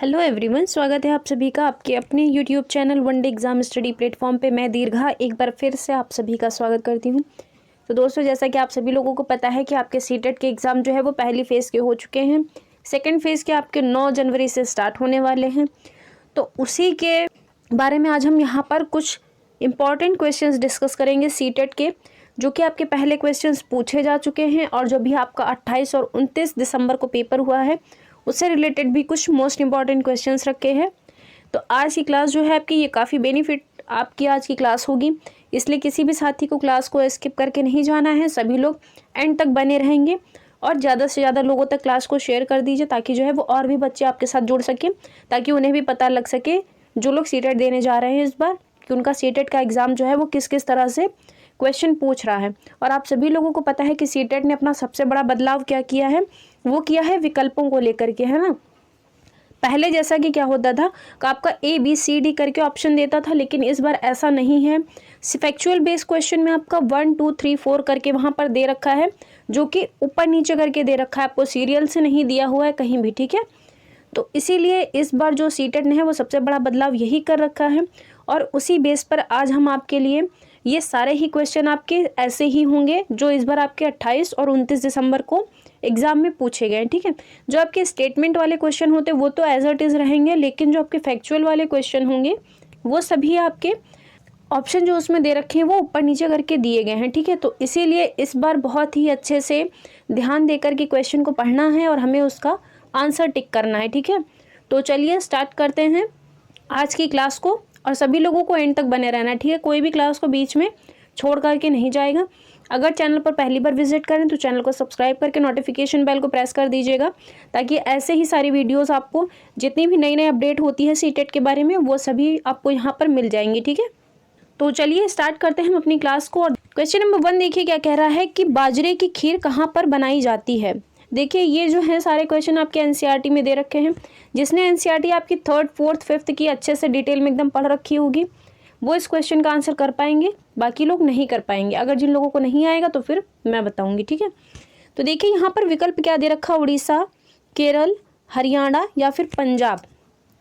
Hello everyone, स्वागत है आप सभी का आपके अपने YouTube channel one day exam study platform पे। मैं दीर्घा एक बार फिर से आप सभी का स्वागत करती हूँ। तो दोस्तों, जैसा कि आप सभी लोगों को पता है कि आपके सीटेट के एग्ज़ाम जो है वो पहली फ़ेज़ के हो चुके हैं। सेकंड फ़ेज़ के आपके 9 जनवरी से स्टार्ट होने वाले हैं। तो उसी के बारे में आज हम यहाँ पर कुछ इंपॉर्टेंट क्वेश्चंस डिस्कस करेंगे सीटेट के, जो कि आपके पहले क्वेश्चंस पूछे जा चुके हैं और जो भी आपका 28 और 29 दिसंबर को पेपर हुआ है उससे रिलेटेड भी कुछ मोस्ट इंपॉर्टेंट क्वेश्चंस रखे हैं। तो आज की क्लास जो है आपकी, ये काफ़ी बेनिफिट आपकी आज की क्लास होगी, इसलिए किसी भी साथी को क्लास को स्किप करके नहीं जाना है। सभी लोग एंड तक बने रहेंगे और ज़्यादा से ज़्यादा लोगों तक क्लास को शेयर कर दीजिए, ताकि जो है वो और भी बच्चे आपके साथ जुड़ सकें, ताकि उन्हें भी पता लग सके जो लोग सीटेट देने जा रहे हैं इस बार, कि उनका सीटेट का एग्ज़ाम जो है वो किस किस तरह से क्वेश्चन पूछ रहा है। और आप सभी लोगों को पता है कि सीटेट ने अपना सबसे बड़ा बदलाव क्या किया है, वो किया है विकल्पों को लेकर के, है ना। पहले जैसा कि क्या होता था कि आपका ABCD करके ऑप्शन देता था, लेकिन इस बार ऐसा नहीं है। फैक्चुअल बेस्ड क्वेश्चन में आपका 1 2 3 4 करके वहाँ पर दे रखा है, जो कि ऊपर नीचे करके दे रखा है, आपको सीरियल से नहीं दिया हुआ है कहीं भी, ठीक है। तो इसीलिए इस बार जो सीटेट ने है वो सबसे बड़ा बदलाव यही कर रखा है, और उसी बेस पर आज हम आपके लिए ये सारे ही क्वेश्चन आपके ऐसे ही होंगे जो इस बार आपके 28 और 29 दिसंबर को एग्जाम में पूछे गए हैं, ठीक है। जो आपके स्टेटमेंट वाले क्वेश्चन होते हैं वो तो एज इट इज़ रहेंगे, लेकिन जो आपके फैक्चुअल वाले क्वेश्चन होंगे वो सभी आपके ऑप्शन जो उसमें दे रखे हैं वो ऊपर नीचे करके दिए गए हैं, ठीक है। तो इसीलिए इस बार बहुत ही अच्छे से ध्यान देकर के क्वेश्चन को पढ़ना है और हमें उसका आंसर टिक करना है, ठीक है। तो चलिए स्टार्ट करते हैं आज की क्लास को, और सभी लोगों को एंड तक बने रहना है, ठीक है। कोई भी क्लास को बीच में छोड़ करके नहीं जाएगा। अगर चैनल पर पहली बार विजिट करें तो चैनल को सब्सक्राइब करके नोटिफिकेशन बेल को प्रेस कर दीजिएगा, ताकि ऐसे ही सारी वीडियोस आपको जितनी भी नई नई अपडेट होती है सीटेट के बारे में वो सभी आपको यहाँ पर मिल जाएंगी, ठीक है। तो चलिए स्टार्ट करते हैं हम अपनी क्लास को। और क्वेश्चन नंबर 1 देखिए क्या कह रहा है कि बाजरे की खीर कहाँ पर बनाई जाती है। देखिए ये जो है सारे क्वेश्चन आपके NCERT में दे रखे हैं। जिसने NCERT आपकी 3rd 4th 5th की अच्छे से डिटेल में एकदम पढ़ रखी होगी वो इस क्वेश्चन का आंसर कर पाएंगे, बाकी लोग नहीं कर पाएंगे। अगर जिन लोगों को नहीं आएगा तो फिर मैं बताऊंगी, ठीक है। तो देखिए यहाँ पर विकल्प क्या दे रखा, उड़ीसा, केरल, हरियाणा या फिर पंजाब।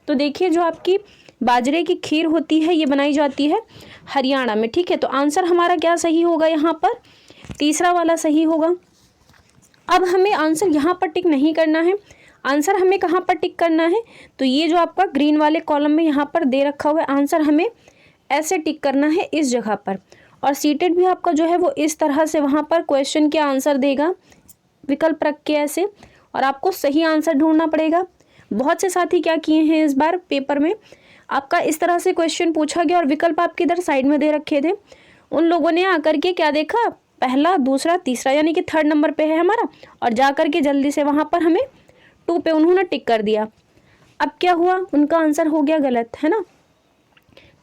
तो देखिए जो आपकी बाजरे की खीर होती है ये बनाई जाती है हरियाणा में, ठीक है। तो आंसर हमारा क्या सही होगा, यहाँ पर तीसरा वाला सही होगा। अब हमें आंसर यहाँ पर टिक नहीं करना है, आंसर हमें कहाँ पर टिक करना है, तो ये जो आपका ग्रीन वाले कॉलम में यहाँ पर दे रखा हुआ है आंसर हमें ऐसे टिक करना है इस जगह पर। और सीटेट भी आपका जो है वो इस तरह से वहाँ पर क्वेश्चन के आंसर देगा विकल्प रख के ऐसे, और आपको सही आंसर ढूंढना पड़ेगा। बहुत से साथी क्या किए हैं इस बार पेपर में, आपका इस तरह से क्वेश्चन पूछा गया और विकल्प आपके इधर साइड में दे रखे थे, उन लोगों ने आकर के क्या देखा, पहला दूसरा तीसरा यानी कि 3rd नंबर पे है हमारा, और जा कर के जल्दी से वहाँ पर हमें 2 पे उन्होंने टिक कर दिया। अब क्या हुआ, उनका आंसर हो गया गलत, है ना।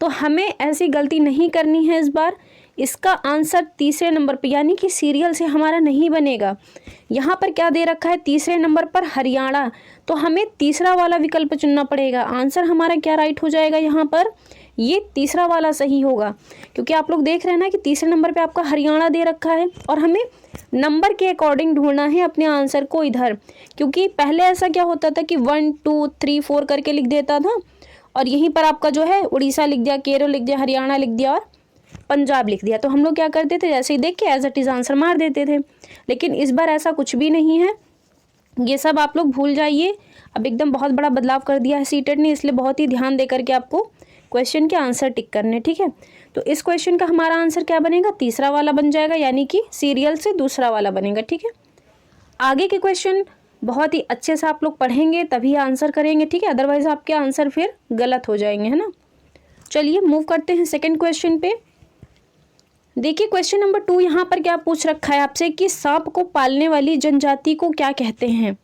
तो हमें ऐसी गलती नहीं करनी है इस बार। इसका आंसर तीसरे नंबर पे यानी कि सीरियल से हमारा नहीं बनेगा। यहाँ पर क्या दे रखा है, तीसरे नंबर पर हरियाणा, तो हमें तीसरा वाला विकल्प चुनना पड़ेगा। आंसर हमारा क्या राइट हो जाएगा, यहाँ पर ये तीसरा वाला सही होगा, क्योंकि आप लोग देख रहे हैं ना कि तीसरे नंबर पे आपका हरियाणा दे रखा है और हमें नंबर के अकॉर्डिंग ढूंढना है अपने आंसर को इधर। क्योंकि पहले ऐसा क्या होता था कि 1 2 3 4 करके लिख देता था, और यहीं पर आपका जो है उड़ीसा लिख दिया, केरल लिख दिया, हरियाणा लिख दिया और पंजाब लिख दिया। तो हम लोग क्या करते थे, जैसे ही देख के एज इट इज़ आंसर मार देते थे। लेकिन इस बार ऐसा कुछ भी नहीं है, ये सब आप लोग भूल जाइए। अब एकदम बहुत बड़ा बदलाव कर दिया है सीटेट ने, इसलिए बहुत ही ध्यान दे करके आपको क्वेश्चन के आंसर टिक करने, ठीक है। तो इस क्वेश्चन का हमारा आंसर क्या बनेगा, तीसरा वाला बन जाएगा, यानी कि सीरियल से दूसरा वाला बनेगा, ठीक है। आगे के क्वेश्चन बहुत ही अच्छे से आप लोग पढ़ेंगे तभी आंसर करेंगे, ठीक है, अदरवाइज आपके आंसर फिर गलत हो जाएंगे, है ना। चलिए मूव करते हैं सेकंड क्वेश्चन पे। देखिए क्वेश्चन नंबर 2 यहाँ पर क्या पूछ रखा है आपसे कि सांप को पालने वाली जनजाति को क्या कहते हैं।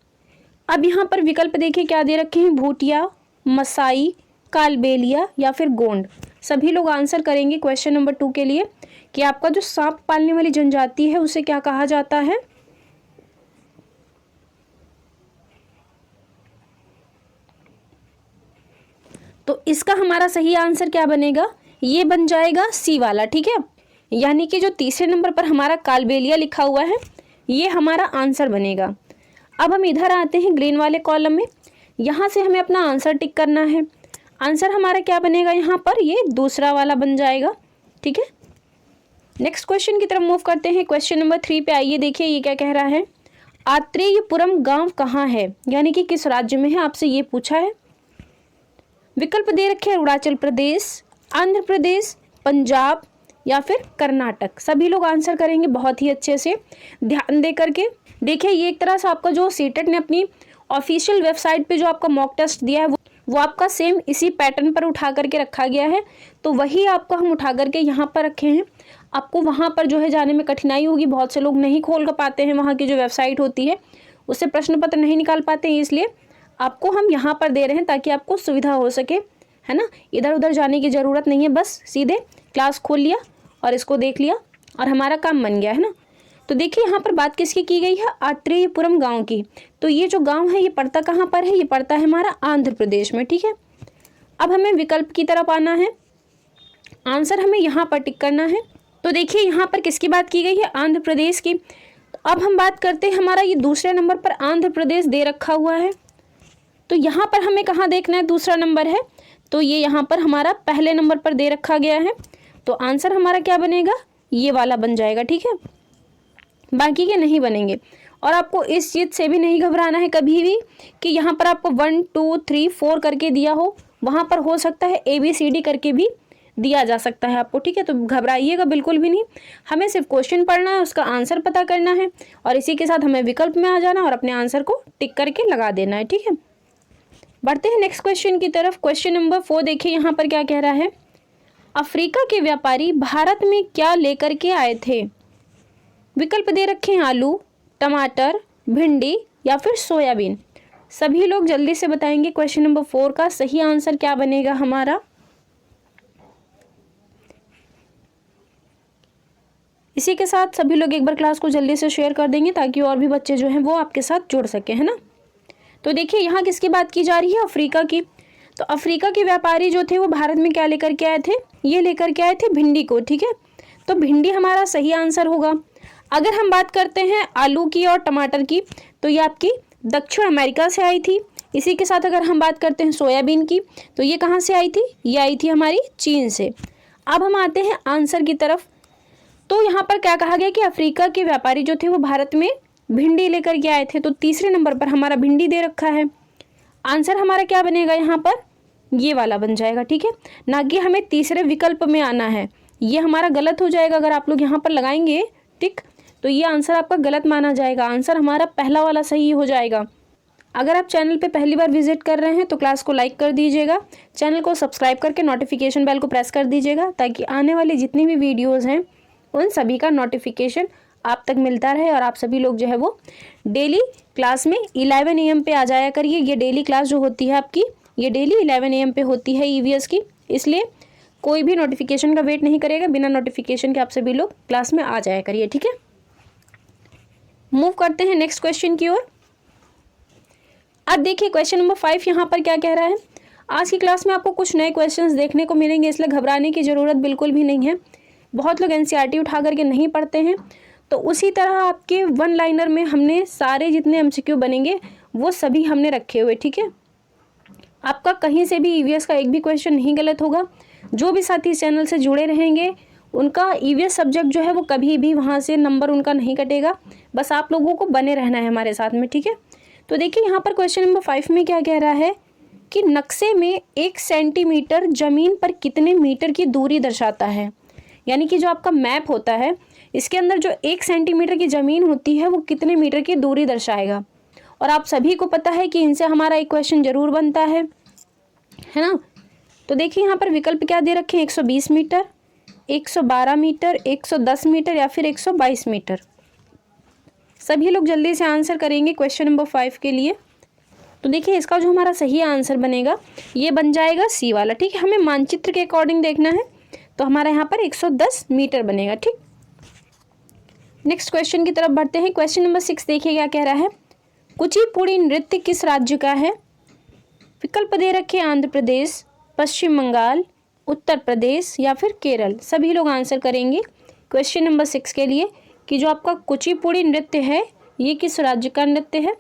अब यहाँ पर विकल्प देखिए क्या दे रखे हैं, भूटिया, मसाई, कालबेलिया या फिर गोंड। सभी लोग आंसर करेंगे क्वेश्चन नंबर 2 के लिए कि आपका जो सांप पालने वाली जनजाति है उसे क्या कहा जाता है। तो इसका हमारा सही आंसर क्या बनेगा, ये बन जाएगा सी वाला, ठीक है। यानी कि जो तीसरे नंबर पर हमारा कालबेलिया लिखा हुआ है ये हमारा आंसर बनेगा। अब हम इधर आते हैं ग्रीन वाले कॉलम में। यहाँ से हमें अपना आंसर टिक करना है। आंसर हमारा क्या बनेगा यहाँ पर, ये दूसरा वाला बन जाएगा। ठीक है, नेक्स्ट क्वेश्चन की तरफ मूव करते हैं। क्वेश्चन नंबर 3 पे आइए, देखिए ये क्या कह रहा है। आत्रेयपुरम गांव कहाँ है, यानी कि किस राज्य में है, आपसे ये पूछा है। विकल्प दे रखे हैं अरुणाचल प्रदेश, आंध्र प्रदेश, पंजाब या फिर कर्नाटक। सभी लोग आंसर करेंगे बहुत ही अच्छे से ध्यान दे करके। देखिए ये एक तरह से आपका जो सीटेट ने अपनी ऑफिशियल वेबसाइट पे जो आपका मॉक टेस्ट दिया है वो आपका सेम इसी पैटर्न पर उठा करके रखा गया है, तो वही आपका हम उठा करके यहाँ पर रखे हैं। आपको वहाँ पर जो है जाने में कठिनाई होगी, बहुत से लोग नहीं खोल कर पाते हैं, वहाँ की जो वेबसाइट होती है उससे प्रश्न पत्र नहीं निकाल पाते हैं, इसलिए आपको हम यहाँ पर दे रहे हैं ताकि आपको सुविधा हो सके, है ना। इधर उधर जाने की ज़रूरत नहीं है, बस सीधे क्लास खोल लिया और इसको देख लिया और हमारा काम बन गया, है ना। तो देखिए यहाँ पर बात किसकी की गई है, आत्रेयपुरम गांव की। तो ये जो गांव है ये पड़ता कहाँ पर है, ये पड़ता है हमारा आंध्र प्रदेश में। ठीक है, अब हमें विकल्प की तरफ आना है, आंसर हमें यहाँ पर टिक करना है। तो देखिए यहाँ पर किसकी बात की गई है, आंध्र प्रदेश की। तो अब हम बात करते हैं, हमारा ये दूसरे नंबर पर आंध्र प्रदेश दे रखा हुआ है, तो यहाँ पर हमें कहाँ देखना है, दूसरा नंबर है, तो ये यहाँ पर हमारा पहले नंबर पर दे रखा गया है, तो आंसर हमारा क्या बनेगा, ये वाला बन जाएगा। ठीक है, बाकी के नहीं बनेंगे। और आपको इस चीज़ से भी नहीं घबराना है कभी भी कि यहाँ पर आपको 1 2 3 4 करके दिया हो, वहाँ पर हो सकता है ABCD करके भी दिया जा सकता है आपको। ठीक है, तो घबराइएगा बिल्कुल भी नहीं, हमें सिर्फ क्वेश्चन पढ़ना है, उसका आंसर पता करना है और इसी के साथ हमें विकल्प में आ जाना और अपने आंसर को टिक करके लगा देना है। ठीक है, बढ़ते हैं नेक्स्ट क्वेश्चन की तरफ। क्वेश्चन नंबर 4 देखिए यहाँ पर क्या कह रहा है। अफ्रीका के व्यापारी भारत में क्या लेकर के आए थे। विकल्प दे रखे हैं आलू, टमाटर, भिंडी या फिर सोयाबीन। सभी लोग जल्दी से बताएंगे क्वेश्चन नंबर 4 का सही आंसर क्या बनेगा हमारा। इसी के साथ सभी लोग एक बार क्लास को जल्दी से शेयर कर देंगे ताकि और भी बच्चे जो हैं वो आपके साथ जुड़ सके, है ना। तो देखिए यहाँ किसकी बात की जा रही है, अफ्रीका की। तो अफ्रीका के व्यापारी जो थे वो भारत में क्या लेकर के आए थे, ये लेकर के आए थे भिंडी को। ठीक है, तो भिंडी हमारा सही आंसर होगा। अगर हम बात करते हैं आलू की और टमाटर की, तो ये आपकी दक्षिण अमेरिका से आई थी। इसी के साथ अगर हम बात करते हैं सोयाबीन की, तो ये कहाँ से आई थी, ये आई थी हमारी चीन से। अब हम आते हैं आंसर की तरफ। तो यहाँ पर क्या कहा गया कि अफ्रीका के व्यापारी जो थे वो भारत में भिंडी लेकर के आए थे, तो तीसरे नंबर पर हमारा भिंडी दे रखा है। आंसर हमारा क्या बनेगा यहाँ पर, ये वाला बन जाएगा। ठीक है, ना कि हमें तीसरे विकल्प में आना है, ये हमारा गलत हो जाएगा। अगर आप लोग यहाँ पर लगाएंगे टिक तो ये आंसर आपका गलत माना जाएगा, आंसर हमारा पहला वाला सही हो जाएगा। अगर आप चैनल पे पहली बार विजिट कर रहे हैं तो क्लास को लाइक कर दीजिएगा, चैनल को सब्सक्राइब करके नोटिफिकेशन बेल को प्रेस कर दीजिएगा ताकि आने वाली जितनी भी वीडियोज़ हैं उन सभी का नोटिफिकेशन आप तक मिलता रहे और आप सभी लोग जो है वो डेली क्लास में 11 AM पे आ जाया करिए। ये डेली क्लास जो होती है आपकी, ये डेली 11 AM पे होती है EVS की, इसलिए कोई भी नोटिफिकेशन का वेट नहीं करेगा, बिना नोटिफिकेशन के आप सभी लोग क्लास में आ जाया करिए। ठीक है, मूव करते हैं नेक्स्ट क्वेश्चन की ओर। अब देखिए क्वेश्चन नंबर 5 यहाँ पर क्या कह रहा है। आज की क्लास में आपको कुछ नए क्वेश्चंस देखने को मिलेंगे, इसलिए घबराने की ज़रूरत बिल्कुल भी नहीं है। बहुत लोग NCERT उठा करके नहीं पढ़ते हैं, तो उसी तरह आपके 1 लाइनर में हमने सारे जितने MCQ बनेंगे वो सभी हमने रखे हुए। ठीक है, आपका कहीं से भी EVS का एक भी क्वेश्चन नहीं गलत होगा। जो भी साथी इस चैनल से जुड़े रहेंगे उनका EVS सब्जेक्ट जो है वो कभी भी वहाँ से नंबर उनका नहीं कटेगा, बस आप लोगों को बने रहना है हमारे साथ में। ठीक है, तो देखिए यहाँ पर क्वेश्चन नंबर 5 में क्या कह रहा है कि नक्शे में 1 सेंटीमीटर जमीन पर कितने मीटर की दूरी दर्शाता है। यानी कि जो आपका मैप होता है इसके अंदर जो 1 सेंटीमीटर की ज़मीन होती है वो कितने मीटर की दूरी दर्शाएगा। और आप सभी को पता है कि इनसे हमारा एक क्वेश्चन जरूर बनता है ना। तो देखिए यहाँ पर विकल्प क्या दे रखे हैं, 120 मीटर, 112 मीटर, 110 मीटर या फिर 122 मीटर। सभी लोग जल्दी से आंसर करेंगे क्वेश्चन नंबर 5 के लिए। तो देखिए इसका जो हमारा सही आंसर बनेगा ये बन जाएगा सी वाला। ठीक है, हमें मानचित्र के अकॉर्डिंग देखना है, तो हमारा यहाँ पर 110 मीटर बनेगा। ठीक, नेक्स्ट क्वेश्चन की तरफ बढ़ते हैं। क्वेश्चन नंबर 6 देखिए क्या कह रहा है। कुचिपुड़ी नृत्य किस राज्य का है। विकल्प दे रखे आंध्र प्रदेश, पश्चिम बंगाल, उत्तर प्रदेश या फिर केरल। सभी लोग आंसर करेंगे क्वेश्चन नंबर 6 के लिए कि जो आपका कुचिपुड़ी नृत्य है ये किस राज्य का नृत्य है।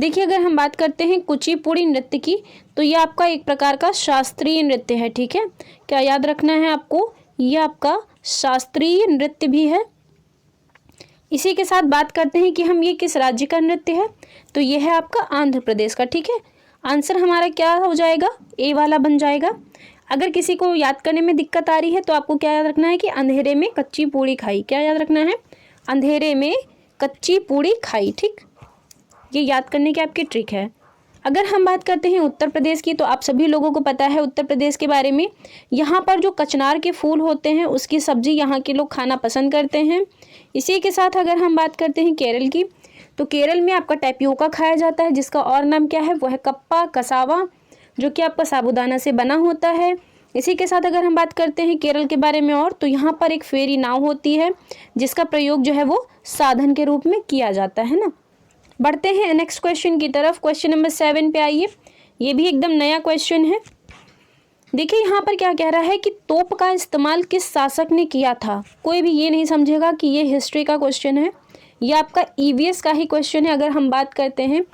देखिए अगर हम बात करते हैं कुचिपुड़ी नृत्य की, तो ये आपका एक प्रकार का शास्त्रीय नृत्य है, ठीक है। क्या याद रखना है आपको, ये आपका शास्त्रीय नृत्य भी है। इसी के साथ बात करते हैं कि हम ये किस राज्य का नृत्य है, तो ये है आपका आंध्र प्रदेश का, ठीक है। आंसर हमारा क्या हो जाएगा, ए वाला बन जाएगा। अगर किसी को याद करने में दिक्कत आ रही है तो आपको क्या याद रखना है कि अंधेरे में कच्ची पूड़ी खाई, क्या याद रखना है, अंधेरे में कच्ची पूड़ी खाई, ठीक। ये याद करने की आपकी ट्रिक है। अगर हम बात करते हैं उत्तर प्रदेश की, तो आप सभी लोगों को पता है उत्तर प्रदेश के बारे में। यहाँ पर जो कचनार के फूल होते हैं उसकी सब्जी यहाँ के लोग खाना पसंद करते हैं। इसी के साथ अगर हम बात करते हैं केरल की, तो केरल में आपका टैपियोका खाया जाता है, जिसका और नाम क्या है, वो है कप्पा कसावा, जो कि आपका साबूदाना से बना होता है। इसी के साथ अगर हम बात करते हैं केरल के बारे में और, तो यहाँ पर एक फेरी नाव होती है जिसका प्रयोग जो है वो साधन के रूप में किया जाता है ना। बढ़ते हैं नेक्स्ट क्वेश्चन की तरफ। क्वेश्चन नंबर 7 पे आइए। ये भी एकदम नया क्वेश्चन है। देखिए यहाँ पर क्या कह रहा है कि तोप का इस्तेमाल किस शासक ने किया था। कोई भी ये नहीं समझेगा कि ये हिस्ट्री का क्वेश्चन है, ये आपका ईवीएस का ही क्वेश्चन है। अगर हम बात करते हैं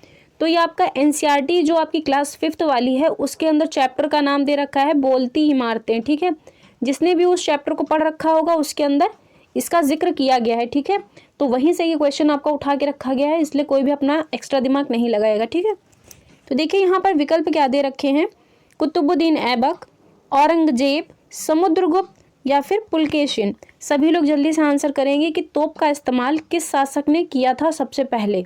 तो ये आपका एनसीईआरटी जो आपकी क्लास 5th वाली है उसके अंदर चैप्टर का नाम दे रखा है बोलती इमारतें, ठीक है। जिसने भी उस चैप्टर को पढ़ रखा होगा उसके अंदर इसका जिक्र किया गया है, ठीक है। तो वहीं से ये क्वेश्चन आपका उठा के रखा गया है, इसलिए कोई भी अपना एक्स्ट्रा दिमाग नहीं लगाएगा, ठीक है। तो देखिए यहाँ पर विकल्प क्या दे रखे हैं, कुतुबुद्दीन ऐबक, औरंगजेब, समुद्रगुप्त या फिर पुलकेशिन। सभी लोग जल्दी से आंसर करेंगे कि तोप का इस्तेमाल किस शासक ने किया था सबसे पहले।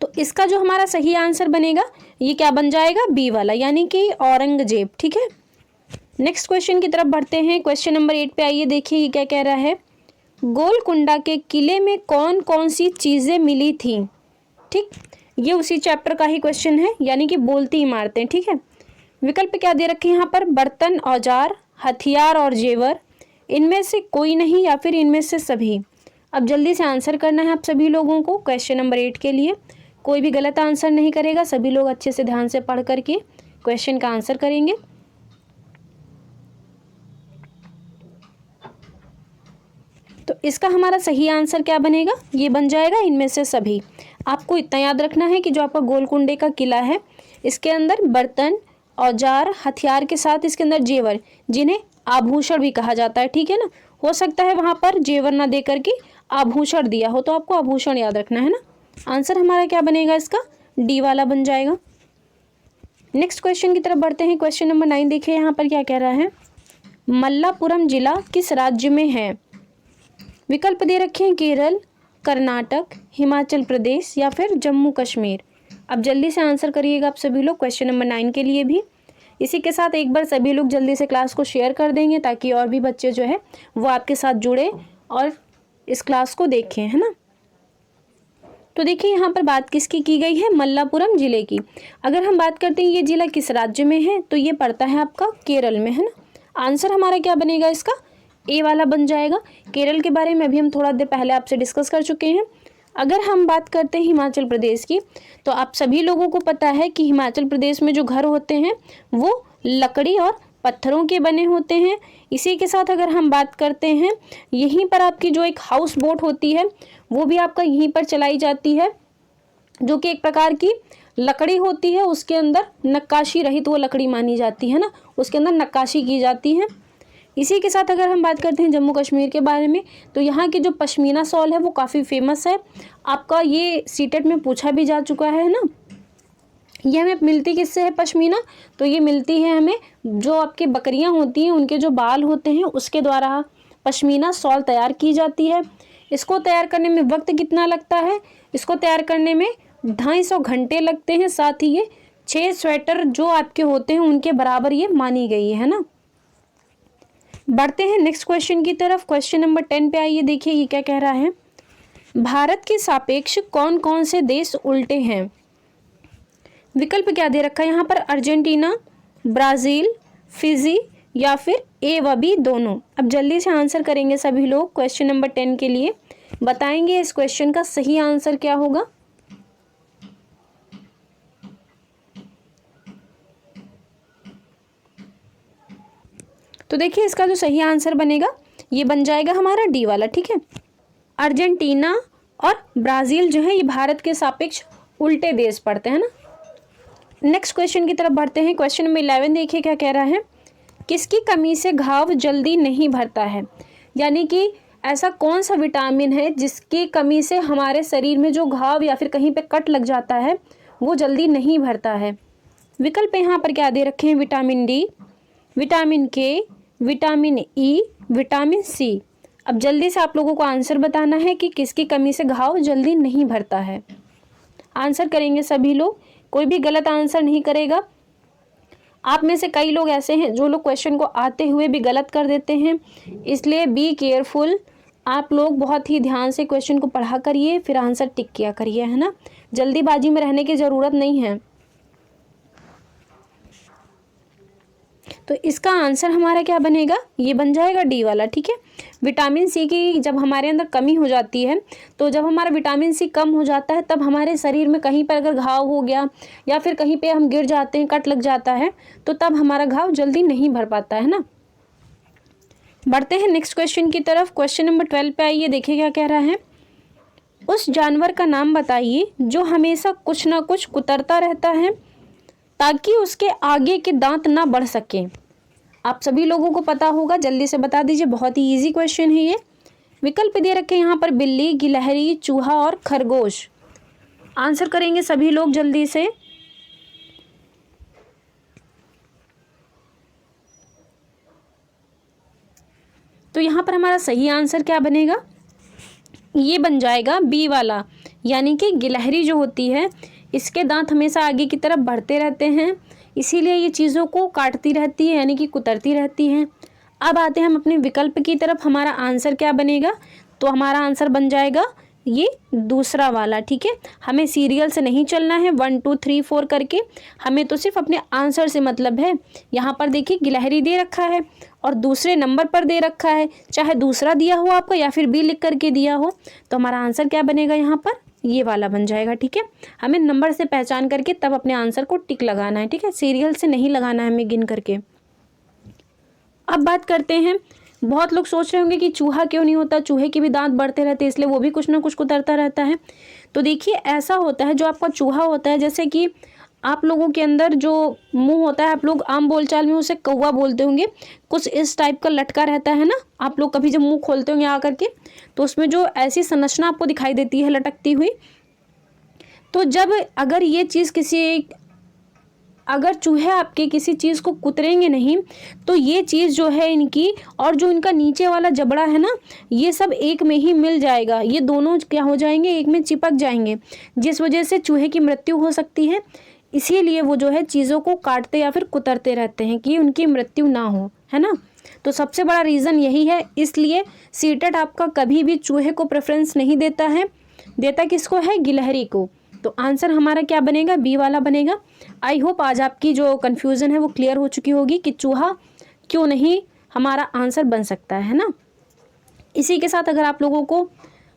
तो इसका जो हमारा सही आंसर बनेगा ये क्या बन जाएगा, बी वाला, यानी कि औरंगजेब, ठीक है। नेक्स्ट क्वेश्चन की तरफ बढ़ते हैं। क्वेश्चन नंबर 8 पे आइए। देखिए ये क्या कह रहा है, गोलकुंडा के किले में कौन कौन सी चीजें मिली थी, ठीक। ये उसी चैप्टर का ही क्वेश्चन है, यानी कि बोलती इमारतें, ठीक है। विकल्प क्या दे रखे हैं यहाँ पर, बर्तन, औजार, हथियार और जेवर, इनमें से कोई नहीं या फिर इनमें से सभी। अब जल्दी से आंसर करना है आप सभी लोगों को क्वेश्चन नंबर 8 के लिए। कोई भी गलत आंसर नहीं करेगा, सभी लोग अच्छे से ध्यान से पढ़ करके क्वेश्चन का आंसर करेंगे। तो इसका हमारा सही आंसर क्या बनेगा, ये बन जाएगा इनमें से सभी। आपको इतना याद रखना है कि जो आपका गोलकुंडे का किला है इसके अंदर बर्तन, औजार, हथियार के साथ इसके अंदर जेवर, जिन्हें आभूषण भी कहा जाता है, ठीक है ना। हो सकता है वहाँ पर जेवर ना दे करके आभूषण दिया हो, तो आपको आभूषण याद रखना है ना। आंसर हमारा क्या बनेगा इसका, डी वाला बन जाएगा। नेक्स्ट क्वेश्चन की तरफ बढ़ते हैं। क्वेश्चन नंबर 9 देखिए यहाँ पर क्या कह रहा है, मल्लापुरम जिला किस राज्य में है। विकल्प दे रखे हैं केरल, कर्नाटक, हिमाचल प्रदेश या फिर जम्मू कश्मीर। अब जल्दी से आंसर करिएगा आप सभी लोग क्वेश्चन नंबर 9 के लिए भी। इसी के साथ एक बार सभी लोग जल्दी से क्लास को शेयर कर देंगे ताकि और भी बच्चे जो है वो आपके साथ जुड़े और इस क्लास को देखें, है ना। तो देखिए यहाँ पर बात किसकी की गई है, मल्लापुरम जिले की। अगर हम बात करते हैं ये जिला किस राज्य में है, तो ये पड़ता है आपका केरल में, है ना। आंसर हमारा क्या बनेगा इसका, ए वाला बन जाएगा। केरल के बारे में अभी हम थोड़ा देर पहले आपसे डिस्कस कर चुके हैं। अगर हम बात करते हैं हिमाचल प्रदेश की, तो आप सभी लोगों को पता है कि हिमाचल प्रदेश में जो घर होते हैं वो लकड़ी और पत्थरों के बने होते हैं। इसी के साथ अगर हम बात करते हैं, यहीं पर आपकी जो एक हाउस बोट होती है वो भी आपका यहीं पर चलाई जाती है, जो कि एक प्रकार की लकड़ी होती है, उसके अंदर नक्काशी रहित वो लकड़ी मानी जाती है ना, उसके अंदर नक्काशी की जाती है। इसी के साथ अगर हम बात करते हैं जम्मू कश्मीर के बारे में, तो यहाँ की जो पश्मीना शॉल है वो काफ़ी फेमस है। आपका ये सीटेट में पूछा भी जा चुका है ना। ये हमें मिलती किससे है पश्मीना, तो ये मिलती है हमें जो आपकी बकरियां होती हैं उनके जो बाल होते हैं उसके द्वारा पश्मीना शॉल तैयार की जाती है। इसको तैयार करने में वक्त कितना लगता है, इसको तैयार करने में 250 घंटे लगते हैं। साथ ही ये 6 स्वेटर जो आपके होते हैं उनके बराबर ये मानी गई है ना। बढ़ते हैं नेक्स्ट क्वेश्चन की तरफ। क्वेश्चन नंबर 10 पे आइए। देखिए ये क्या कह रहा है, भारत के सापेक्ष कौन कौन से देश उल्टे हैं। विकल्प क्या दे रखा है यहाँ पर, अर्जेंटीना, ब्राज़ील, फिजी या फिर ए व बी दोनों। अब जल्दी से आंसर करेंगे सभी लोग क्वेश्चन नंबर 10 के लिए। बताएंगे इस क्वेश्चन का सही आंसर क्या होगा। तो देखिए इसका जो सही आंसर बनेगा ये बन जाएगा हमारा डी वाला, ठीक है। अर्जेंटीना और ब्राज़ील जो है ये भारत के सापेक्ष उल्टे देश पड़ते हैं ना। नेक्स्ट क्वेश्चन की तरफ बढ़ते हैं। क्वेश्चन नंबर 11 देखिए क्या कह रहा है। किसकी कमी से घाव जल्दी नहीं भरता है? यानी कि ऐसा कौन सा विटामिन है जिसकी कमी से हमारे शरीर में जो घाव या फिर कहीं पे कट लग जाता है वो जल्दी नहीं भरता है। विकल्प यहाँ पर क्या दे रखे हैं, विटामिन डी, विटामिन के, विटामिन ई, विटामिन सी। अब जल्दी से आप लोगों को आंसर बताना है कि किसकी कमी से घाव जल्दी नहीं भरता है। आंसर करेंगे सभी लोग, कोई भी गलत आंसर नहीं करेगा। आप में से कई लोग ऐसे हैं जो लोग क्वेश्चन को आते हुए भी गलत कर देते हैं, इसलिए बी केयरफुल। आप लोग बहुत ही ध्यान से क्वेश्चन को पढ़ा करिए, फिर आंसर टिक किया करिए, है ना। जल्दीबाजी में रहने की ज़रूरत नहीं है। तो इसका आंसर हमारा क्या बनेगा, ये बन जाएगा डी वाला, ठीक है। विटामिन सी की जब हमारे अंदर कमी हो जाती है, तो जब हमारा विटामिन सी कम हो जाता है तब हमारे शरीर में कहीं पर अगर घाव हो गया या फिर कहीं पे हम गिर जाते हैं, कट लग जाता है, तो तब हमारा घाव जल्दी नहीं भर पाता है ना। बढ़ते हैं नेक्स्ट क्वेश्चन की तरफ। क्वेश्चन नंबर 12 पे आइए, देखिए क्या कह रहा है। उस जानवर का नाम बताइए जो हमेशा कुछ ना कुछ कुतरता रहता है ताकि उसके आगे के दांत ना बढ़ सके। आप सभी लोगों को पता होगा, जल्दी से बता दीजिए, बहुत ही इजी क्वेश्चन है ये। विकल्प दे रखे हैं यहाँ पर, बिल्ली, गिलहरी, चूहा और खरगोश। आंसर करेंगे सभी लोग जल्दी से। तो यहाँ पर हमारा सही आंसर क्या बनेगा, ये बन जाएगा बी वाला, यानी कि गिलहरी जो होती है इसके दांत हमेशा आगे की तरफ बढ़ते रहते हैं, इसीलिए ये चीज़ों को काटती रहती है, यानी कि कुतरती रहती हैं। अब आते हैं हम अपने विकल्प की तरफ। हमारा आंसर क्या बनेगा, तो हमारा आंसर बन जाएगा ये दूसरा वाला, ठीक है। हमें सीरियल से नहीं चलना है 1 2 3 4 करके, हमें तो सिर्फ अपने आंसर से मतलब है। यहाँ पर देखिए गिलहरी दे रखा है और दूसरे नंबर पर दे रखा है, चाहे दूसरा दिया हो आपको या फिर बी लिख करके दिया हो, तो हमारा आंसर क्या बनेगा यहाँ पर, ये वाला बन जाएगा, ठीक है। हमें नंबर से पहचान करके तब अपने आंसर को टिक लगाना है, ठीक है, सीरियल से नहीं लगाना है हमें गिन करके। अब बात करते हैं, बहुत लोग सोच रहे होंगे कि चूहा क्यों नहीं होता, चूहे के भी दांत बढ़ते रहते हैं इसलिए वो भी कुछ ना कुछ कुतरता रहता है। तो देखिए ऐसा होता है, जो आपका चूहा होता है, जैसे कि आप लोगों के अंदर जो मुंह होता है, आप लोग आम बोलचाल में उसे कौवा बोलते होंगे, कुछ इस टाइप का लटका रहता है ना। आप लोग कभी जब मुंह खोलते होंगे आकर के, तो उसमें जो ऐसी संरचना आपको दिखाई देती है लटकती हुई, तो जब अगर ये चीज़ अगर चूहे आपके किसी चीज़ को कुतरेंगे नहीं, तो ये चीज़ जो है इनकी और जो इनका नीचे वाला जबड़ा है ना, ये सब एक में ही मिल जाएगा, ये दोनों क्या हो जाएंगे, एक में चिपक जाएंगे, जिस वजह से चूहे की मृत्यु हो सकती है। इसीलिए वो जो है चीज़ों को काटते या फिर कुतरते रहते हैं कि उनकी मृत्यु ना हो, है ना। तो सबसे बड़ा रीज़न यही है, इसलिए सीटेट आपका कभी भी चूहे को प्रेफरेंस नहीं देता है, देता किसको है, गिलहरी को। तो आंसर हमारा क्या बनेगा, बी वाला बनेगा। आई होप आज आपकी जो कन्फ्यूज़न है वो क्लियर हो चुकी होगी कि चूहा क्यों नहीं हमारा आंसर बन सकता है ना। इसी के साथ अगर आप लोगों को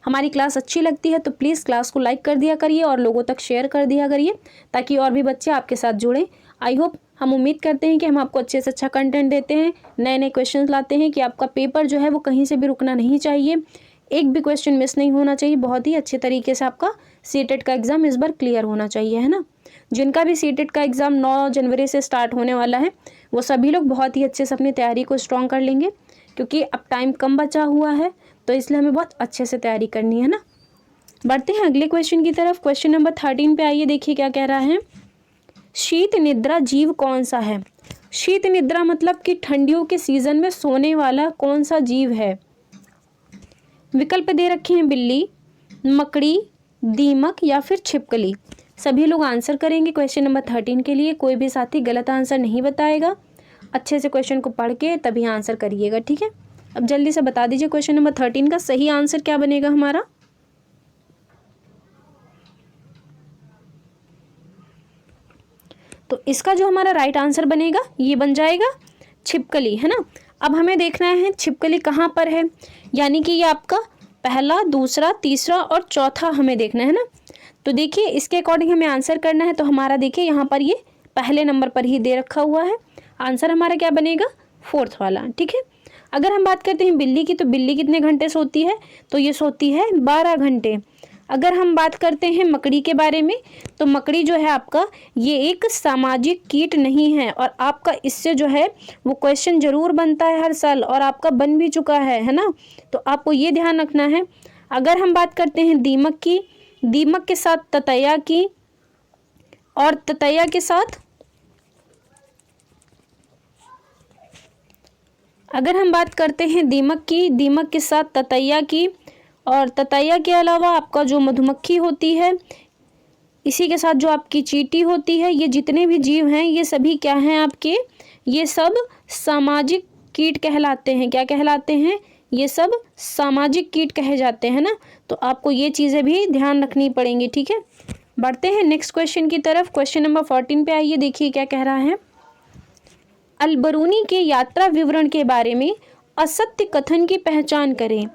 हमारी क्लास अच्छी लगती है तो प्लीज़ क्लास को लाइक कर दिया करिए और लोगों तक शेयर कर दिया करिए, ताकि और भी बच्चे आपके साथ जुड़ें। आई होप, हम उम्मीद करते हैं कि हम आपको अच्छे से अच्छा कंटेंट देते हैं, नए नए क्वेश्चन लाते हैं कि आपका पेपर जो है वो कहीं से भी रुकना नहीं चाहिए, एक भी क्वेश्चन मिस नहीं होना चाहिए, बहुत ही अच्छे तरीके से आपका सीटेट का एग्ज़ाम इस बार क्लियर होना चाहिए, है ना। जिनका भी सीटेट का एग्ज़ाम 9 जनवरी से स्टार्ट होने वाला है, वो सभी लोग बहुत ही अच्छे से अपनी तैयारी को स्ट्रॉन्ग कर लेंगे, क्योंकि अब टाइम कम बचा हुआ है, तो इसलिए हमें बहुत अच्छे से तैयारी करनी है ना। बढ़ते हैं अगले क्वेश्चन की तरफ। क्वेश्चन नंबर 13 पे आइए, देखिए क्या कह रहा है। शीत निद्रा जीव कौन सा है? शीत निद्रा मतलब कि ठंडियों के सीजन में सोने वाला कौन सा जीव है? विकल्प दे रखे हैं, बिल्ली, मकड़ी, दीमक या फिर छिपकली। सभी लोग आंसर करेंगे क्वेश्चन नंबर 13 के लिए, कोई भी साथी गलत आंसर नहीं बताएगा। अच्छे से क्वेश्चन को पढ़ के तभी आंसर करिएगा, ठीक है। अब जल्दी से बता दीजिए क्वेश्चन नंबर 13 का सही आंसर क्या बनेगा हमारा। तो इसका जो हमारा राइट आंसर बनेगा ये बन जाएगा छिपकली, है ना। अब हमें देखना है छिपकली कहाँ पर है, यानी कि ये आपका पहला, दूसरा, तीसरा और चौथा हमें देखना है ना। तो देखिए इसके अकॉर्डिंग हमें आंसर करना है। तो हमारा देखिए यहाँ पर ये पहले नंबर पर ही दे रखा हुआ है, आंसर हमारा क्या बनेगा, 4th वाला, ठीक है। अगर हम बात करते हैं बिल्ली की, तो बिल्ली कितने घंटे सोती है, तो ये सोती है 12 घंटे। अगर हम बात करते हैं मकड़ी के बारे में, तो मकड़ी जो है आपका ये एक सामाजिक कीट नहीं है, और आपका इससे जो है वो क्वेश्चन जरूर बनता है हर साल, और आपका बन भी चुका है ना, तो आपको ये ध्यान रखना है। अगर हम बात करते हैं दीमक की, दीमक के साथ ततैया की, और ततैया के साथ, अगर हम बात करते हैं दीमक की, दीमक के साथ ततैया की, और ततैया के अलावा आपका जो मधुमक्खी होती है, इसी के साथ जो आपकी चींटी होती है, ये जितने भी जीव हैं ये सभी क्या हैं आपके, ये सब सामाजिक कीट कहलाते हैं। क्या कहलाते हैं, ये सब सामाजिक कीट कहे जाते हैं ना, तो आपको ये चीज़ें भी ध्यान रखनी पड़ेंगी, ठीक है। बढ़ते हैं नेक्स्ट क्वेश्चन की तरफ। क्वेश्चन नंबर 14 पे आइए, देखिए क्या कह रहा है। अलबरूनी के यात्रा विवरण के बारे में असत्य कथन की पहचान करें।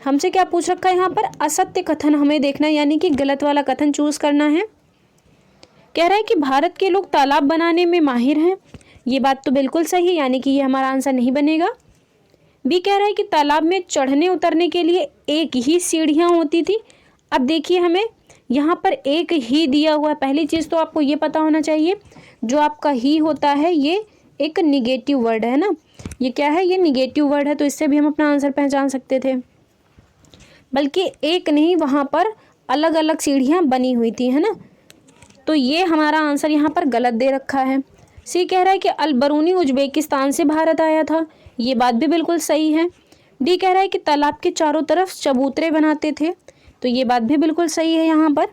हमसे क्या पूछ रखा है यहाँ पर, असत्य कथन हमें देखना है, यानी कि गलत वाला कथन चूज करना है। कह रहा है कि भारत के लोग तालाब बनाने में माहिर हैं। ये बात तो बिल्कुल सही है, यानी कि ये हमारा आंसर नहीं बनेगा। बी कह रहा है कि तालाब में चढ़ने उतरने के लिए एक ही सीढ़ियाँ होती थी। अब देखिए हमें यहाँ पर एक ही दिया हुआ है। पहली चीज़ तो आपको ये पता होना चाहिए, जो आपका ही होता है ये एक निगेटिव वर्ड है ना, ये क्या है, ये निगेटिव वर्ड है, तो इससे भी हम अपना आंसर पहचान सकते थे। बल्कि एक नहीं, वहाँ पर अलग अलग सीढ़ियाँ बनी हुई थी, है ना, तो ये हमारा आंसर यहाँ पर गलत दे रखा है। सी कह रहा है कि अलबरूनी उज्बेकिस्तान से भारत आया था। ये बात भी बिल्कुल सही है। डी कह रहा है कि तालाब के चारों तरफ चबूतरे बनाते थे, तो ये बात भी बिल्कुल सही है यहाँ पर।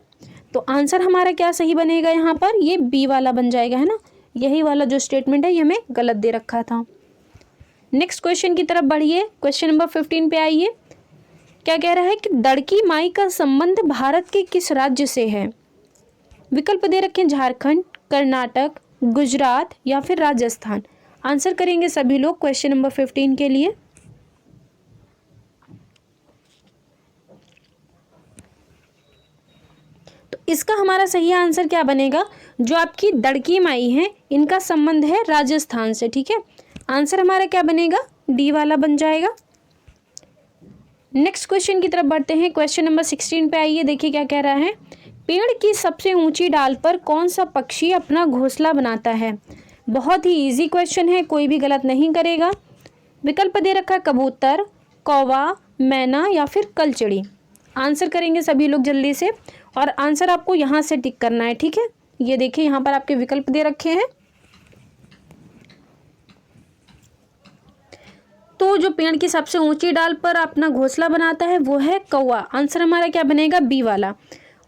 तो आंसर हमारा क्या सही बनेगा यहाँ पर, ये बी वाला बन जाएगा, है ना, यही वाला जो स्टेटमेंट है ये हमें गलत दे रखा था। नेक्स्ट क्वेश्चन की तरफ बढ़िए। क्वेश्चन नंबर 15 पे आइए। क्या कह रहा है कि दड़की माई का संबंध भारत के किस राज्य से है। विकल्प दे रखे हैं झारखंड, कर्नाटक, गुजरात या फिर राजस्थान। आंसर करेंगे सभी लोग क्वेश्चन नंबर 15 के लिए। तो इसका हमारा सही आंसर क्या बनेगा, जो आपकी दड़की माई है इनका संबंध है राजस्थान से, ठीक है। आंसर हमारा क्या बनेगा, डी वाला बन जाएगा। नेक्स्ट क्वेश्चन की तरफ बढ़ते हैं। क्वेश्चन नंबर 16 पे आइए, देखिए क्या कह रहा है। पेड़ की सबसे ऊंची डाल पर कौन सा पक्षी अपना घोंसला बनाता है। बहुत ही इजी क्वेश्चन है, कोई भी गलत नहीं करेगा। विकल्प दे रखा है कबूतर, कौवा, मैना या फिर कलचिड़ी। आंसर करेंगे सभी लोग जल्दी से, और आंसर आपको यहाँ से टिक करना है, ठीक है। ये देखिए यहाँ पर आपके विकल्प दे रखे हैं। तो जो पेड़ की सबसे ऊंची डाल पर अपना घोंसला बनाता है वो है कौवा। आंसर हमारा क्या बनेगा, बी वाला।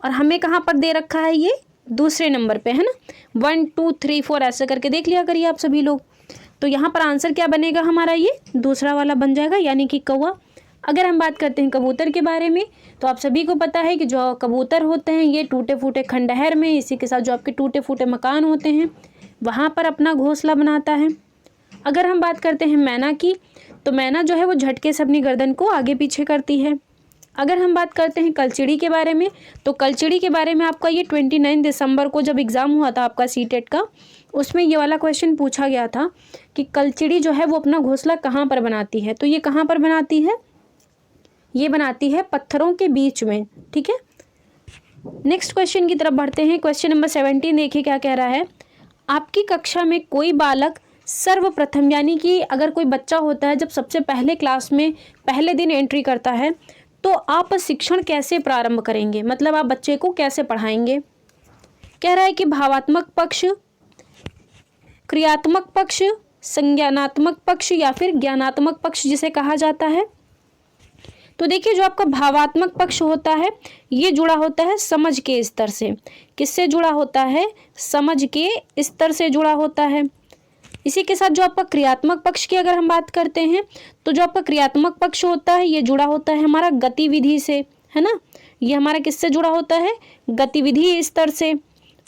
और हमें कहाँ पर दे रखा है, ये दूसरे नंबर पे है ना, 1 2 3 4 ऐसे करके देख लिया करिए आप सभी लोग। तो यहाँ पर आंसर क्या बनेगा हमारा, ये दूसरा वाला बन जाएगा, यानी कि कौवा। अगर हम बात करते हैं कबूतर के बारे में, तो आप सभी को पता है कि जो कबूतर होते हैं ये टूटे फूटे खंडहर में, इसी के साथ जो आपके टूटे फूटे मकान होते हैं वहाँ पर अपना घोंसला बनाता है। अगर हम बात करते हैं मैना की, तो मैना जो है वो झटके से अपनी गर्दन को आगे पीछे करती है। अगर हम बात करते हैं कलचिड़ी के बारे में, तो कलचिड़ी के बारे में आपका ये 29 दिसंबर को जब एग्ज़ाम हुआ था आपका सीटेट का, उसमें ये वाला क्वेश्चन पूछा गया था कि कलचिड़ी जो है वो अपना घोंसला कहाँ पर बनाती है। तो ये कहाँ पर बनाती है, ये बनाती है पत्थरों के बीच में, ठीक है। नेक्स्ट क्वेश्चन की तरफ बढ़ते हैं। क्वेश्चन नंबर 17 देखिए क्या कह रहा है। आपकी कक्षा में कोई बालक सर्वप्रथम, यानी कि अगर कोई बच्चा होता है जब सबसे पहले क्लास में पहले दिन एंट्री करता है, तो आप शिक्षण कैसे प्रारंभ करेंगे, मतलब आप बच्चे को कैसे पढ़ाएंगे। कह रहा है कि भावात्मक पक्ष, क्रियात्मक पक्ष, संज्ञानात्मक पक्ष या फिर ज्ञानात्मक पक्ष जिसे कहा जाता है। तो देखिए जो आपका भावात्मक पक्ष होता है ये जुड़ा होता है समझ के स्तर से। किससे जुड़ा होता है, समझ के स्तर से जुड़ा होता है। इसी के साथ जो आपका क्रियात्मक पक्ष की अगर हम बात करते हैं, तो जो आपका क्रियात्मक पक्ष होता है ये जुड़ा होता है हमारा गतिविधि से, है ना, ये हमारा किससे जुड़ा होता है, गतिविधि स्तर से।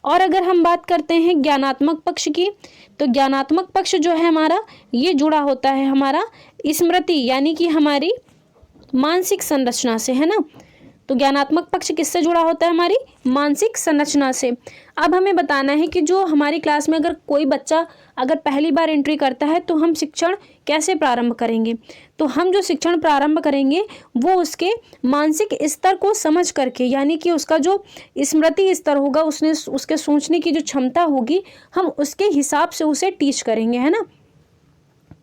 और अगर हम बात करते हैं ज्ञानात्मक पक्ष की, तो ज्ञानात्मक पक्ष जो है हमारा ये जुड़ा होता है हमारा स्मृति, यानी कि हमारी मानसिक संरचना से, है ना। तो ज्ञानात्मक पक्ष किससे जुड़ा होता है? हमारी मानसिक संरचना से। अब हमें बताना है कि जो हमारी क्लास में अगर कोई बच्चा अगर पहली बार एंट्री करता है तो हम शिक्षण कैसे प्रारंभ करेंगे। तो हम जो शिक्षण प्रारंभ करेंगे वो उसके मानसिक स्तर को समझ करके, यानी कि उसका जो स्मृति स्तर होगा, उसके सोचने की जो क्षमता होगी, हम उसके हिसाब से उसे टीच करेंगे, है ना,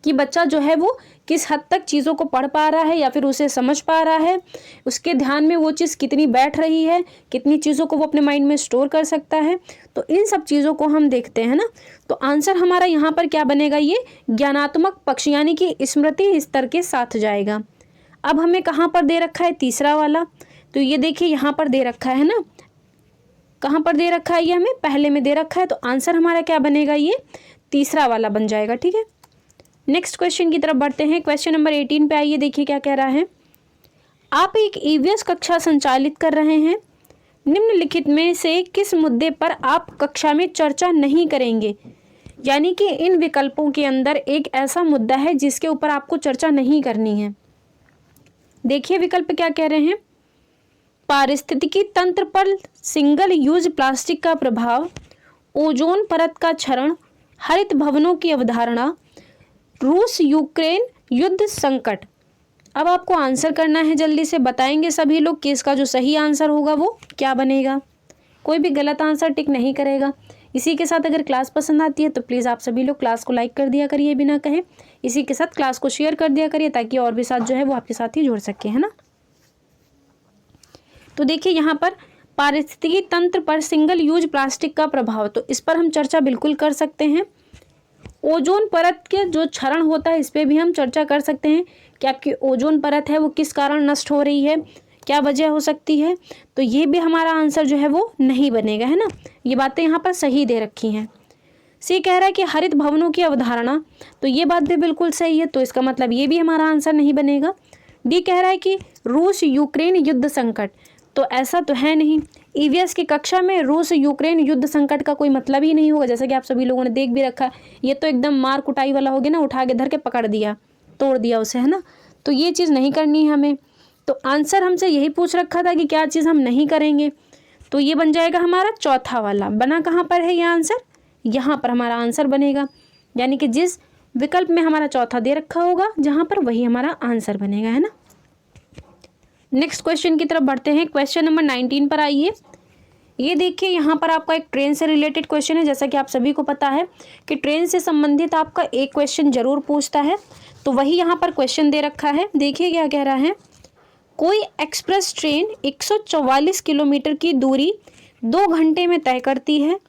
कि बच्चा जो है वो किस हद तक चीज़ों को पढ़ पा रहा है या फिर उसे समझ पा रहा है, उसके ध्यान में वो चीज़ कितनी बैठ रही है, कितनी चीज़ों को वो अपने माइंड में स्टोर कर सकता है। तो इन सब चीज़ों को हम देखते हैं ना। तो आंसर हमारा यहाँ पर क्या बनेगा? ये ज्ञानात्मक पक्ष यानी कि स्मृति स्तर के साथ जाएगा। अब हमें कहाँ पर दे रखा है? तीसरा वाला। तो ये देखिए यहाँ पर दे रखा है ना, कहाँ पर दे रखा है? ये हमें पहले में दे रखा है। तो आंसर हमारा क्या बनेगा? ये तीसरा वाला बन जाएगा। ठीक है, नेक्स्ट क्वेश्चन की तरफ बढ़ते हैं। क्वेश्चन नंबर 18 पे आइए, देखिए क्या कह रहा है। आप एक ईवीएस कक्षा संचालित कर रहे हैं, निम्नलिखित में से किस मुद्दे पर आप कक्षा में चर्चा नहीं करेंगे? यानी कि इन विकल्पों के अंदर एक ऐसा मुद्दा है जिसके ऊपर आपको चर्चा नहीं करनी है। देखिए विकल्प क्या कह रहे हैं। पारिस्थितिकी तंत्र पर सिंगल यूज प्लास्टिक का प्रभाव, ओजोन परत का क्षरण, हरित भवनों की अवधारणा, रूस यूक्रेन युद्ध संकट। अब आपको आंसर करना है, जल्दी से बताएंगे सभी लोग कि इसका जो सही आंसर होगा वो क्या बनेगा। कोई भी गलत आंसर टिक नहीं करेगा। इसी के साथ अगर क्लास पसंद आती है तो प्लीज़ आप सभी लोग क्लास को लाइक कर दिया करिए बिना कहे। इसी के साथ क्लास को शेयर कर दिया करिए ताकि और भी साथ जो है वो आपके साथ ही जुड़ सके, है ना। तो देखिए यहाँ पर पारिस्थितिकी तंत्र पर सिंगल यूज प्लास्टिक का प्रभाव, तो इस पर हम चर्चा बिल्कुल कर सकते हैं। ओजोन परत के जो क्षरण होता है इस पर भी हम चर्चा कर सकते हैं कि आपकी ओजोन परत है वो किस कारण नष्ट हो रही है, क्या वजह हो सकती है। तो ये भी हमारा आंसर जो है वो नहीं बनेगा, है ना। ये बातें यहाँ पर सही दे रखी हैं। सी कह रहा है कि हरित भवनों की अवधारणा, तो ये बात भी बिल्कुल सही है, तो इसका मतलब ये भी हमारा आंसर नहीं बनेगा। डी कह रहा है कि रूस यूक्रेन युद्ध संकट, तो ऐसा तो है नहीं। ईवीएस की कक्षा में रूस यूक्रेन युद्ध संकट का कोई मतलब ही नहीं होगा, जैसा कि आप सभी लोगों ने देख भी रखा है। ये तो एकदम मार कुटाई वाला हो गया ना, उठा के धर के पकड़ दिया, तोड़ दिया उसे, है ना। तो ये चीज़ नहीं करनी है हमें। तो आंसर हमसे यही पूछ रखा था कि क्या चीज़ हम नहीं करेंगे, तो ये बन जाएगा हमारा चौथा वाला। बना कहाँ पर है ये आंसर? यहाँ पर हमारा आंसर बनेगा, यानी कि जिस विकल्प में हमारा चौथा दे रखा होगा जहाँ पर, वही हमारा आंसर बनेगा, है ना। नेक्स्ट क्वेश्चन की तरफ बढ़ते हैं। क्वेश्चन नंबर 19 पर आइए। ये देखिए यहाँ पर आपका एक ट्रेन से रिलेटेड क्वेश्चन है। जैसा कि आप सभी को पता है कि ट्रेन से संबंधित आपका एक क्वेश्चन जरूर पूछता है, तो वही यहाँ पर क्वेश्चन दे रखा है। देखिए क्या कह रहा है। कोई एक्सप्रेस ट्रेन 144 किलोमीटर की दूरी 2 घंटे में तय करती है।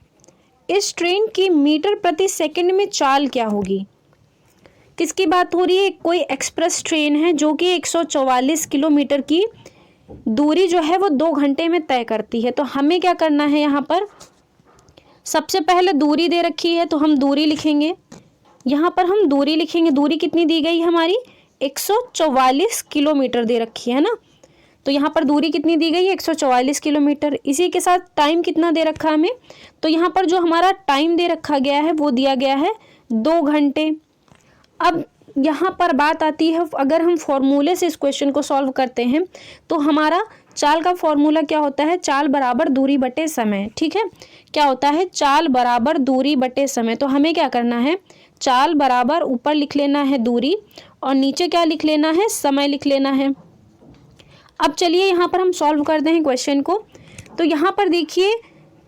इस ट्रेन की मीटर प्रति सेकंड में चाल क्या होगी? किसकी बात हो रही है? कोई एक्सप्रेस ट्रेन है जो कि 144 किलोमीटर की दूरी जो है वो 2 घंटे में तय करती है। तो हमें क्या करना है यहाँ पर? सबसे पहले दूरी दे रखी है तो हम दूरी लिखेंगे। यहाँ पर हम दूरी लिखेंगे। दूरी कितनी दी गई हमारी? 144 किलोमीटर दे रखी है ना। तो यहाँ पर दूरी कितनी दी गई है? 144 किलोमीटर। इसी के साथ टाइम कितना दे रखा है हमें? तो यहाँ पर जो हमारा टाइम दे रखा गया है वो दिया गया है 2 घंटे। अब यहाँ पर बात आती है, अगर हम फॉर्मूले से इस क्वेश्चन को सॉल्व करते हैं तो हमारा चाल का फॉर्मूला क्या होता है? चाल बराबर दूरी बटे समय। ठीक है, क्या होता है? चाल बराबर दूरी बटे समय। तो हमें क्या करना है? चाल बराबर ऊपर लिख लेना है दूरी और नीचे क्या लिख लेना है? समय लिख लेना है। अब चलिए यहाँ पर हम सॉल्व करते हैं क्वेश्चन को। तो यहाँ पर देखिए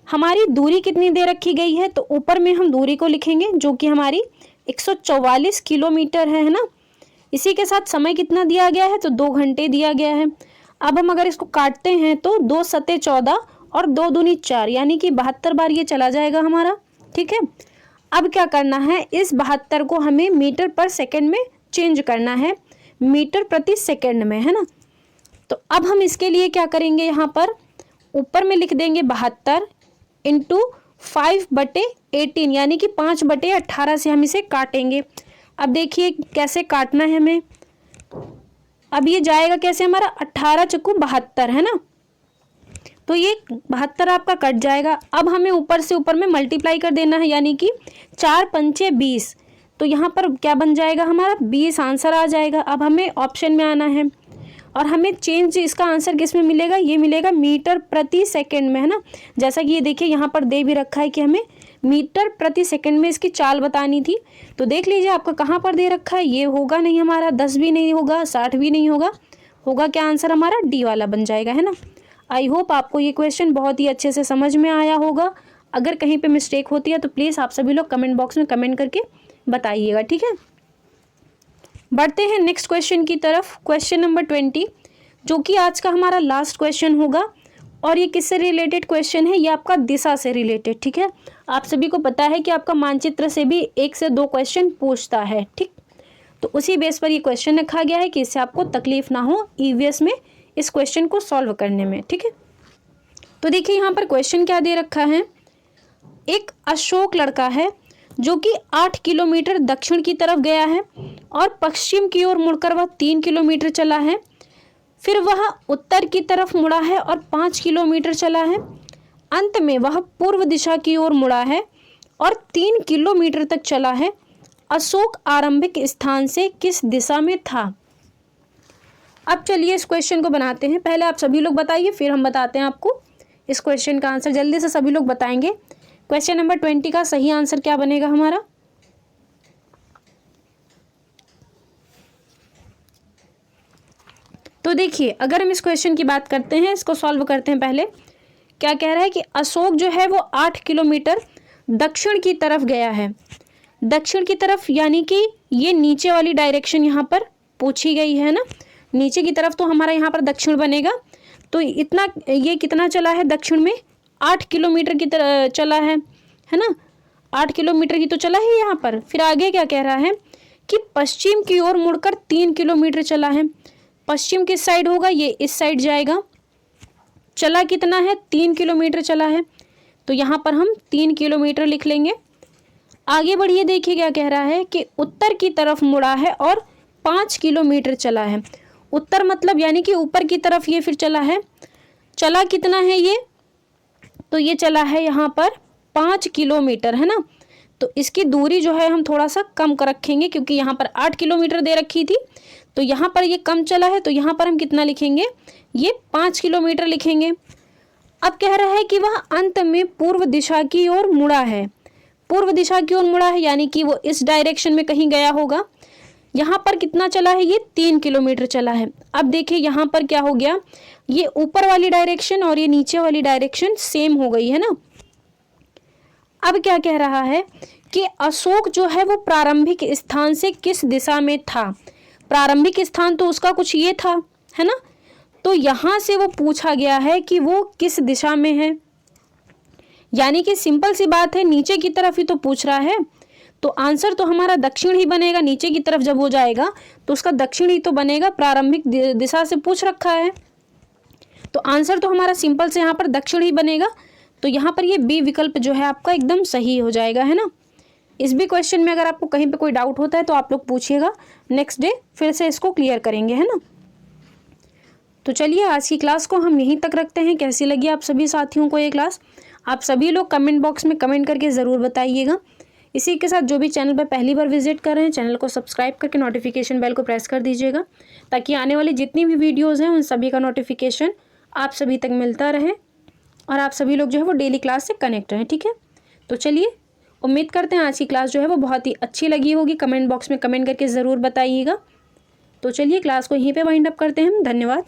हमारी दूरी कितनी दे रखी गई है, तो ऊपर में हम दूरी को लिखेंगे जो कि हमारी 144 किलोमीटर है ना। इसी के साथ समय कितना दिया गया है? तो 2 घंटे दिया गया है। अब हम अगर इसको काटते हैं तो 2 सते 14 और 2 दूनी 4, यानी कि 72 बार ये चला जाएगा हमारा। ठीक है, अब क्या करना है? इस 72 को हमें मीटर पर सेकंड में चेंज करना है, मीटर प्रति सेकंड में, है ना। तो अब हम इसके लिए क्या करेंगे? यहाँ पर ऊपर में लिख देंगे 72 इंटू 5/18, यानी कि 5/18 से हम इसे काटेंगे। अब देखिए कैसे काटना है हमें। अब ये जाएगा कैसे हमारा? 18 चक्कू 72, है ना। तो ये 72 आपका कट जाएगा। अब हमें ऊपर से ऊपर में मल्टीप्लाई कर देना है, यानी कि 4 पंचे 20। तो यहाँ पर क्या बन जाएगा हमारा? 20 आंसर आ जाएगा। अब हमें ऑप्शन में आना है। और हमें चेंज इसका आंसर किस में मिलेगा, ये मिलेगा मीटर प्रति सेकंड में, है ना। जैसा कि ये देखिए यहाँ पर दे भी रखा है कि हमें मीटर प्रति सेकंड में इसकी चाल बतानी थी। तो देख लीजिए आपका कहाँ पर दे रखा है, ये होगा नहीं हमारा, 10 भी नहीं होगा, 60 भी नहीं होगा, होगा क्या आंसर हमारा, डी वाला बन जाएगा, है ना। आई होप आपको ये क्वेश्चन बहुत ही अच्छे से समझ में आया होगा। अगर कहीं पे मिस्टेक होती है तो प्लीज़ आप सभी लोग कमेंट बॉक्स में कमेंट करके बताइएगा, ठीक है। बढ़ते हैं नेक्स्ट क्वेश्चन की तरफ, क्वेश्चन नंबर 20, जो कि आज का हमारा लास्ट क्वेश्चन होगा। और ये किससे रिलेटेड क्वेश्चन है, ये आपका दिशा से रिलेटेड, ठीक है। आप सभी को पता है कि आपका मानचित्र से भी 1 से 2 क्वेश्चन पूछता है, ठीक। तो उसी बेस पर ये क्वेश्चन रखा गया है कि इससे आपको तकलीफ ना हो ईवीएस में इस क्वेश्चन को सॉल्व करने में, ठीक है। तो देखिए यहाँ पर क्वेश्चन क्या दे रखा है, एक अशोक लड़का है जो कि 8 किलोमीटर दक्षिण की तरफ गया है और पश्चिम की ओर मुड़कर वह 3 किलोमीटर चला है। फिर वह उत्तर की तरफ मुड़ा है और 5 किलोमीटर चला है। अंत में वह पूर्व दिशा की ओर मुड़ा है और 3 किलोमीटर तक चला है। अशोक आरंभिक स्थान से किस दिशा में था। अब चलिए इस क्वेश्चन को बनाते हैं। पहले आप सभी लोग बताइए, फिर हम बताते हैं आपको इस क्वेश्चन का आंसर। जल्दी से सभी लोग बताएंगे। क्वेश्चन नंबर 20 का सही आंसर क्या बनेगा हमारा। तो देखिए अगर हम इस क्वेश्चन की बात करते हैं, इसको सॉल्व करते हैं। पहले क्या कह रहा है कि अशोक जो है वो 8 किलोमीटर दक्षिण की तरफ गया है। दक्षिण की तरफ यानी कि ये नीचे वाली डायरेक्शन यहाँ पर पूछी गई है ना, नीचे की तरफ तो हमारा यहाँ पर दक्षिण बनेगा। तो इतना ये कितना चला है दक्षिण में, 8 किलोमीटर की तरह चला है ना, 8 किलोमीटर की तो चला है यहाँ पर। फिर आगे क्या कह रहा है कि पश्चिम की ओर मुड़कर 3 किलोमीटर चला है। पश्चिम किस साइड होगा, ये इस साइड जाएगा। चला कितना है, 3 किलोमीटर चला है, तो यहाँ पर हम 3 किलोमीटर लिख लेंगे। आगे बढ़िए, देखिए क्या कह रहा है कि उत्तर की तरफ मुड़ा है और 5 किलोमीटर चला है। उत्तर मतलब यानी कि ऊपर की तरफ ये फिर चला है। चला कितना है ये, तो ये चला है यहाँ पर 5 किलोमीटर, है ना। तो इसकी दूरी जो है हम थोड़ा सा कम कर रखेंगे, क्योंकि यहाँ पर 8 किलोमीटर दे रखी थी, तो यहाँ पर ये कम चला है, तो यहाँ पर हम कितना लिखेंगे, ये 5 किलोमीटर लिखेंगे। अब कह रहा है कि वह अंत में पूर्व दिशा की ओर मुड़ा है। पूर्व दिशा की ओर मुड़ा है यानी कि वो इस डायरेक्शन में कहीं गया होगा। यहाँ पर कितना चला है, ये 3 किलोमीटर चला है। अब देखिए यहाँ पर क्या हो गया, ये ऊपर वाली डायरेक्शन और ये नीचे वाली डायरेक्शन सेम हो गई है ना। अब क्या कह रहा है कि अशोक जो है वो प्रारंभिक स्थान से किस दिशा में था। प्रारंभिक स्थान तो उसका कुछ ये था, है ना। तो यहाँ से वो पूछा गया है कि वो किस दिशा में है, यानी कि सिंपल सी बात है, नीचे की तरफ ही तो पूछ रहा है, तो आंसर तो हमारा दक्षिण ही बनेगा। नीचे की तरफ जब हो जाएगा तो उसका दक्षिण ही तो बनेगा, प्रारंभिक दिशा से पूछ रखा है, तो आंसर तो हमारा सिंपल से यहाँ पर दक्षिण ही बनेगा। तो यहाँ पर ये बी विकल्प जो है आपका एकदम सही हो जाएगा, है ना। इस भी क्वेश्चन में अगर आपको कहीं पे कोई डाउट होता है तो आप लोग पूछिएगा, नेक्स्ट डे फिर से इसको क्लियर करेंगे, है ना। तो चलिए आज की क्लास को हम यहीं तक रखते हैं। कैसी लगी आप सभी साथियों को ये क्लास, आप सभी लोग कमेंट बॉक्स में कमेंट करके ज़रूर बताइएगा। इसी के साथ जो भी चैनल पर पहली बार विजिट कर रहे हैं, चैनल को सब्सक्राइब करके नोटिफिकेशन बेल को प्रेस कर दीजिएगा, ताकि आने वाली जितनी भी वीडियोज़ हैं उन सभी का नोटिफिकेशन आप सभी तक मिलता रहे और आप सभी लोग जो है वो डेली क्लास से कनेक्ट रहें, ठीक है। तो चलिए उम्मीद करते हैं आज की क्लास जो है वो बहुत ही अच्छी लगी होगी। कमेंट बॉक्स में कमेंट करके ज़रूर बताइएगा। तो चलिए क्लास को यहीं पे वाइंड अप करते हैं हम। धन्यवाद।